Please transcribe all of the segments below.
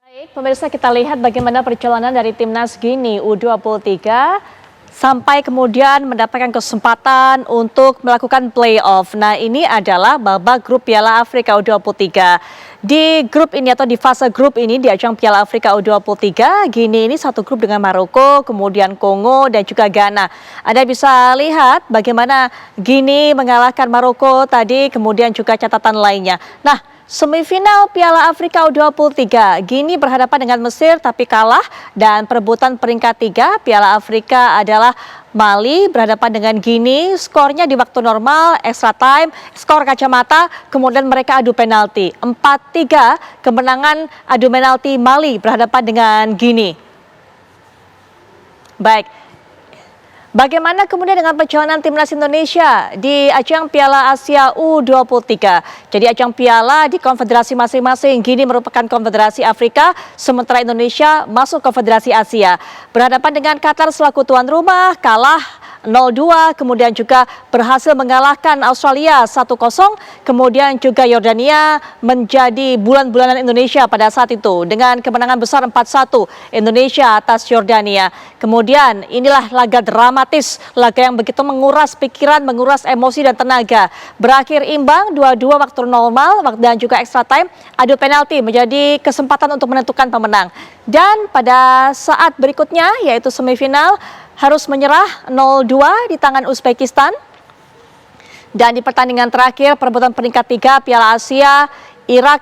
Baik, pemirsa, kita lihat bagaimana perjalanan dari timnas Gini U23 sampai kemudian mendapatkan kesempatan untuk melakukan playoff. Nah, ini adalah babak grup Piala Afrika U23. Di grup ini atau di fase grup ini di ajang Piala Afrika U23, Gini ini satu grup dengan Maroko, kemudian Kongo dan juga Ghana. Anda bisa lihat bagaimana Gini mengalahkan Maroko tadi, kemudian juga catatan lainnya. Nah, semifinal Piala Afrika U23, Gini berhadapan dengan Mesir tapi kalah, dan perebutan peringkat 3 Piala Afrika adalah Mali berhadapan dengan Gini. Skornya di waktu normal, extra time, skor kacamata, kemudian mereka adu penalti. 4-3 kemenangan adu penalti Mali berhadapan dengan Gini. Baik. Bagaimana kemudian dengan perjalanan timnas Indonesia di ajang Piala Asia U23? Jadi ajang piala di konfederasi masing-masing. Gini merupakan konfederasi Afrika, sementara Indonesia masuk konfederasi Asia. Berhadapan dengan Qatar selaku tuan rumah, kalah 0-2, kemudian juga berhasil mengalahkan Australia 1-0, kemudian juga Yordania menjadi bulan-bulanan Indonesia pada saat itu dengan kemenangan besar 4-1 Indonesia atas Yordania. Kemudian inilah laga dramatis, laga yang begitu menguras pikiran, menguras emosi dan tenaga. Berakhir imbang 2-2 waktu normal dan juga extra time, adu penalti menjadi kesempatan untuk menentukan pemenang. Dan pada saat berikutnya yaitu semifinal, harus menyerah 0-2 di tangan Uzbekistan. Dan di pertandingan terakhir perebutan peringkat 3 Piala Asia, Irak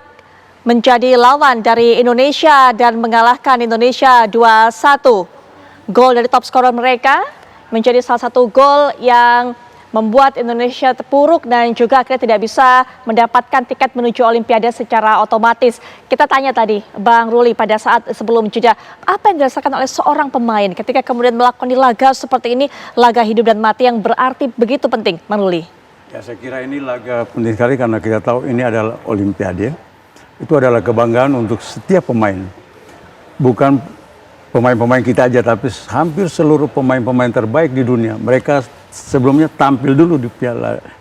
menjadi lawan dari Indonesia dan mengalahkan Indonesia 2-1. Gol dari top skor mereka menjadi salah satu gol yang membuat Indonesia terpuruk dan juga akhirnya tidak bisa mendapatkan tiket menuju Olimpiade secara otomatis. Kita tanya tadi, Bang Ruli, pada saat sebelum jeda, apa yang dirasakan oleh seorang pemain ketika kemudian melakukan laga seperti ini, laga hidup dan mati yang berarti begitu penting, Bang Ruli? Ya, saya kira ini laga penting sekali karena kita tahu ini adalah Olimpiade. Itu adalah kebanggaan untuk setiap pemain. Bukan pemain-pemain kita aja, tapi hampir seluruh pemain-pemain terbaik di dunia. Mereka sebelumnya tampil dulu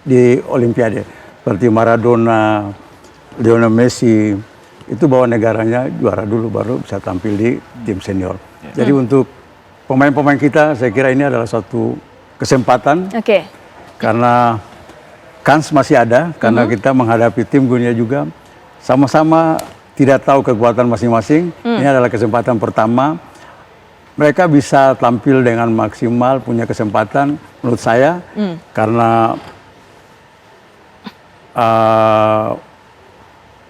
di Olimpiade, seperti Maradona, Lionel Messi, itu bawa negaranya juara dulu baru bisa tampil di tim senior. Jadi untuk pemain-pemain kita, saya kira ini adalah suatu kesempatan, karena kans masih ada, karena kita menghadapi tim dunia juga, sama-sama tidak tahu kekuatan masing-masing. Ini adalah kesempatan pertama. Mereka bisa tampil dengan maksimal, punya kesempatan menurut saya, karena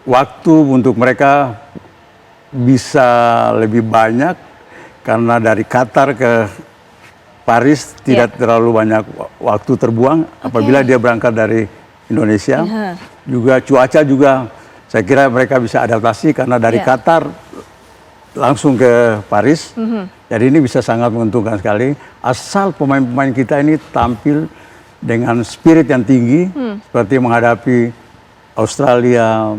waktu untuk mereka bisa lebih banyak, karena dari Qatar ke Paris tidak terlalu banyak waktu terbuang apabila dia berangkat dari Indonesia. Juga cuaca juga, saya kira mereka bisa adaptasi karena dari Qatar langsung ke Paris. Jadi ini bisa sangat menguntungkan sekali, asal pemain-pemain kita ini tampil dengan spirit yang tinggi, seperti menghadapi Australia,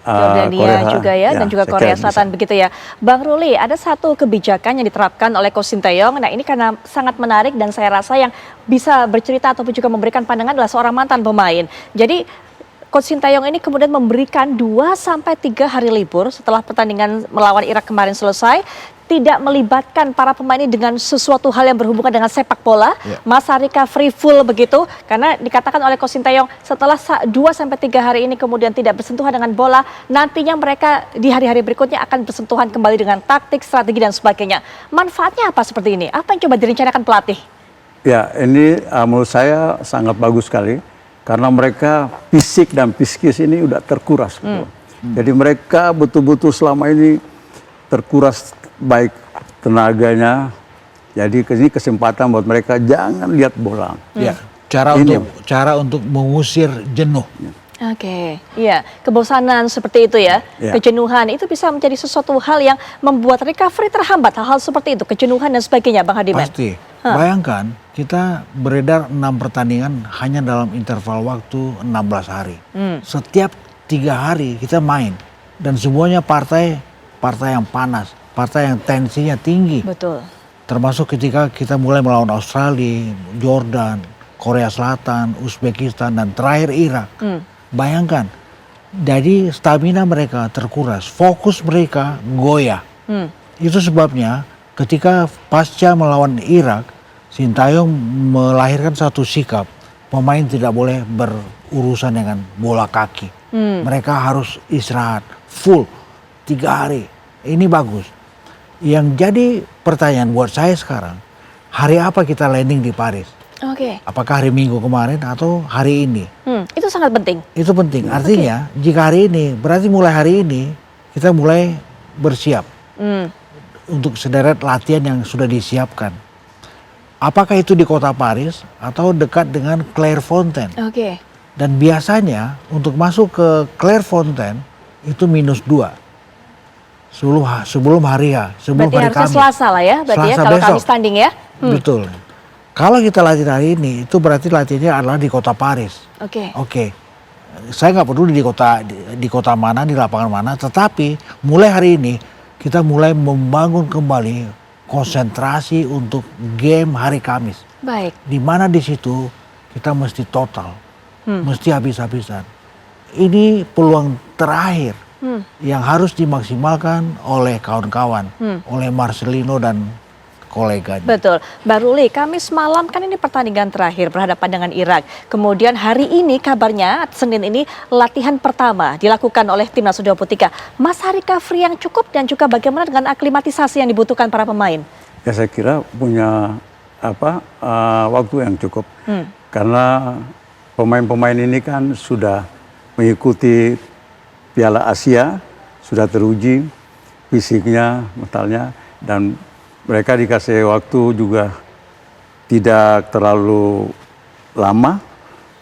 Jordania Korea juga ya, dan juga Korea Selatan begitu ya. Bang Ruli, ada satu kebijakan yang diterapkan oleh Coach Sinteyong. Nah, ini karena sangat menarik dan saya rasa yang bisa bercerita ataupun juga memberikan pandangan adalah seorang mantan pemain. Jadi Coach Sinteyong ini kemudian memberikan 2-3 hari libur setelah pertandingan melawan Irak kemarin selesai, tidak melibatkan para pemain ini dengan sesuatu hal yang berhubungan dengan sepak bola. Mas Harika free full begitu, karena dikatakan oleh Coach Sinteyong setelah 2-3 hari ini kemudian tidak bersentuhan dengan bola, nantinya mereka di hari-hari berikutnya akan bersentuhan kembali dengan taktik, strategi dan sebagainya. Manfaatnya apa seperti ini? Apa yang coba direncanakan pelatih? Ya, ini menurut saya sangat bagus sekali. Karena mereka fisik dan psikis ini udah terkuras. Jadi mereka betul-betul selama ini terkuras baik tenaganya. Jadi ini kesempatan buat mereka, jangan lihat bola. Ya, cara untuk mengusir jenuh. Iya, kebosanan seperti itu ya, kejenuhan itu bisa menjadi sesuatu hal yang membuat recovery terhambat, hal-hal seperti itu, kejenuhan dan sebagainya, Bang Hadiman. Pasti. Bayangkan kita beredar 6 pertandingan hanya dalam interval waktu 16 hari. Setiap 3 hari kita main dan semuanya partai yang panas, partai yang tensinya tinggi. Betul. Termasuk ketika kita mulai melawan Australia, Jordan, Korea Selatan, Uzbekistan dan terakhir Irak. Bayangkan Jadi stamina mereka terkuras, fokus mereka goyah. Itu sebabnya ketika pasca melawan Irak, Sintayong melahirkan satu sikap, pemain tidak boleh berurusan dengan bola kaki. Mereka harus istirahat full 3 hari. Ini bagus. Yang jadi pertanyaan buat saya sekarang, hari apa kita landing di Paris? Oke. Apakah hari Minggu kemarin atau hari ini? Itu sangat penting. Itu penting. Artinya jika hari ini, berarti mulai hari ini kita mulai bersiap untuk sederet latihan yang sudah disiapkan. Apakah itu di kota Paris atau dekat dengan Clairefontaine? Oke. Dan biasanya untuk masuk ke Clairefontaine itu -2 sebelum hari H, sebelum Berarti hari harusnya Kamis. Selasa lah ya, berarti ya Selasa kalau besok. Kamis tanding ya. Betul. Kalau kita latihan hari ini, itu berarti latihannya adalah di kota Paris. Oke. Oke. Saya nggak peduli di kota mana, di lapangan mana, tetapi mulai hari ini kita mulai membangun kembali konsentrasi untuk game hari Kamis. Baik. Di mana di situ kita mesti total, mesti habis-habisan. Ini peluang terakhir yang harus dimaksimalkan oleh kawan-kawan, oleh Marcelino dan koleganya. Betul. Mbak Ruli, Kamis malam kan ini pertandingan terakhir berhadapan dengan Irak. Kemudian hari ini kabarnya Senin ini latihan pertama dilakukan oleh Timnas U23. Masa recovery yang cukup dan juga bagaimana dengan aklimatisasi yang dibutuhkan para pemain? Ya saya kira punya waktu yang cukup. Karena pemain-pemain ini kan sudah mengikuti Piala Asia, sudah teruji fisiknya, mentalnya, dan mereka dikasih waktu juga tidak terlalu lama.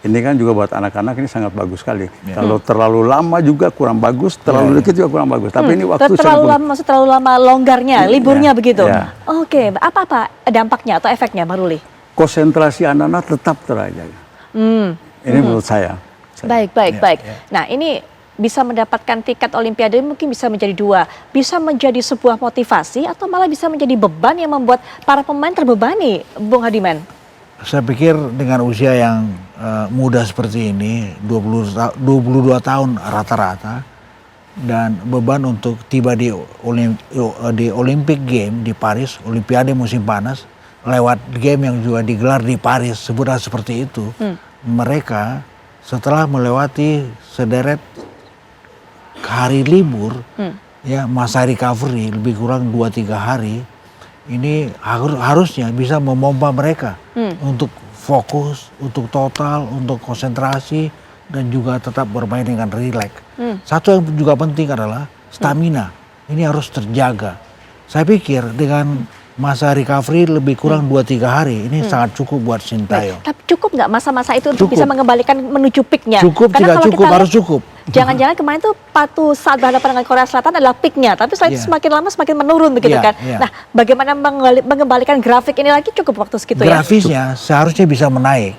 Ini kan juga buat anak-anak ini sangat bagus sekali. Kalau terlalu lama juga kurang bagus, terlalu dekat juga kurang bagus. Tapi ini waktu terlalu lama, maksud terlalu lama longgarnya, liburnya begitu. Ya. Oke, apa dampaknya atau efeknya, Mbak Ruli? Konsentrasi anak-anak tetap terjaga. Ini menurut saya. Baik. Nah, ini bisa mendapatkan tiket Olimpiade mungkin bisa menjadi 2, bisa menjadi sebuah motivasi atau malah bisa menjadi beban yang membuat para pemain terbebani, Bung Hadiman. Saya pikir dengan usia yang muda seperti ini, 22 tahun rata-rata, dan beban untuk tiba di Olympic Game di Paris, Olimpiade musim panas, lewat game yang juga digelar di Paris, sebutlah seperti itu, mereka setelah melewati sederet hari libur, ya masa recovery lebih kurang 2-3 hari, ini harusnya bisa memompa mereka untuk fokus, untuk total, untuk konsentrasi, dan juga tetap bermain dengan rileks. Satu yang juga penting adalah stamina, ini harus terjaga. Saya pikir dengan masa recovery lebih kurang 2-3 hari, ini sangat cukup buat Sintayong. Tapi cukup nggak masa-masa itu untuk bisa mengembalikan menuju peaknya? Cukup, karena tidak kalau cukup, kita harus cukup. Jangan-jangan kemarin tuh saat berhadapan dengan Korea Selatan adalah peaknya, tapi setelah itu semakin lama semakin menurun begitu kan? Nah, bagaimana mengembalikan grafik ini lagi cukup waktu segitu ya? Grafisnya seharusnya bisa menaik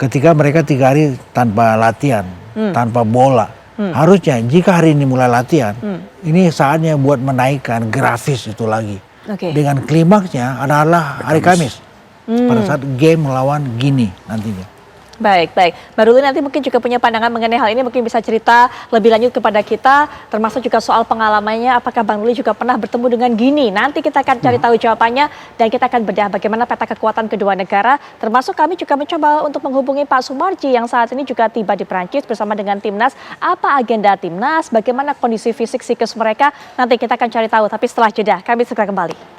ketika mereka 3 hari tanpa latihan, tanpa bola. Harusnya jika hari ini mulai latihan, ini saatnya buat menaikkan grafis itu lagi. Dengan klimaksnya adalah hari Kamis, pada saat game melawan Guinea nantinya. Baik. Mbak Ruli nanti mungkin juga punya pandangan mengenai hal ini, mungkin bisa cerita lebih lanjut kepada kita, termasuk juga soal pengalamannya, apakah Bang Ruli juga pernah bertemu dengan Guinea. Nanti kita akan cari tahu jawabannya dan kita akan bedah bagaimana peta kekuatan kedua negara, termasuk kami juga mencoba untuk menghubungi Pak Sumarji yang saat ini juga tiba di Prancis bersama dengan Timnas. Apa agenda Timnas, bagaimana kondisi fisik psikis mereka, nanti kita akan cari tahu, tapi setelah jeda kami segera kembali.